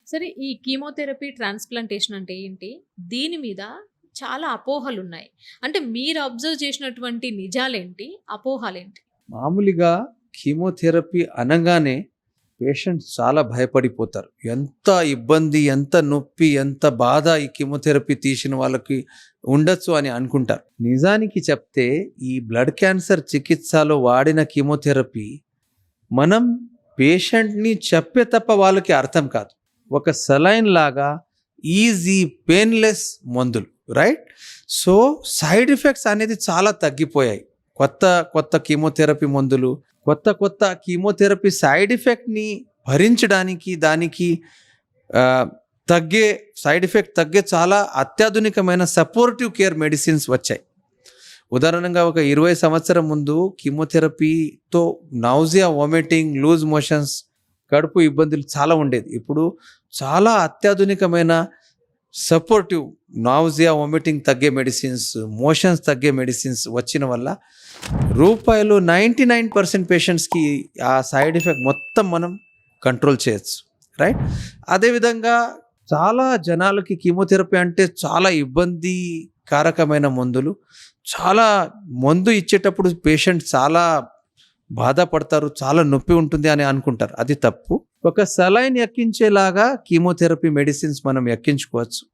సరే ఈ chemotherapy, transplantation అంటే ఏంటి? దీని మీద చాలా అపోహలున్నాయి. అంటే మీరు అబ్జర్వ్ చేసినటువంటి నిజాలేంటి? అపోహలేంటి? మామూలుగా కీమోథెరపీ అనంగానే పేషెంట్స్ చాలా భయపడిపోతారు. ఎంత ఇబ్బంది, ఎంత నొప్పి, ఎంత బాధ ఈ కీమోథెరపీ తీసిన వాళ్ళకి ఉండొచ్చు అని అనుకుంటారు. నిజానికి చెప్తే ఈ బ్లడ్ క్యాన్సర్ చికిత్సలో వాడిన కీమోథెరపీ మనం పేషెంట్‌ని చెప్పే తప్ప వాళ్ళకి అర్థం కాదు. ఒక సెలైన్ లాగా ఈజీ, పెయిన్‌లెస్ మందులు, రైట్? సో సైడ్ ఎఫెక్ట్స్ అనేది చాలా తగ్గిపోయాయి. కొత్త కొత్త కీమోథెరపీ మందులు, కొత్త కీమోథెరపీ సైడ్ ఎఫెక్ట్‌ని భరించడానికి దానికి సైడ్ ఎఫెక్ట్ తగ్గే చాలా అత్యాధునికమైన సపోర్టివ్ కేర్ మెడిసిన్స్ వచ్చాయి. ఉదాహరణగా ఒక 20 సంవత్సరం ముందు కీమోథెరపీతో నౌజియా, వామిటింగ్, లూజ్ మోషన్స్, కడుపు ఇబ్బందులు చాలా ఉండేది. ఇప్పుడు చాలా అత్యాధునికమైన సపోర్టివ్ నాజియా, వామిటింగ్ తగ్గే మెడిసిన్స్, మోషన్స్ తగ్గే మెడిసిన్స్ వచ్చిన వల్ల రూపాయలు 99% పేషెంట్స్కి ఆ సైడ్ ఎఫెక్ట్ మొత్తం మనం కంట్రోల్ చేయొచ్చు, రైట్? అదేవిధంగా చాలా జనాలకి కీమోథెరపీ అంటే చాలా ఇబ్బందికారకమైన మందులు. చాలా మందు ఇచ్చేటప్పుడు పేషెంట్ చాలా బాధపడతారు, చాలా నొప్పి ఉంటుంది అని అనుకుంటారు. అది తప్పు. ఒక సెలైన్ ఎక్కించేలాగా కీమోథెరపీ మెడిసిన్స్ మనం ఎక్కించుకోవచ్చు.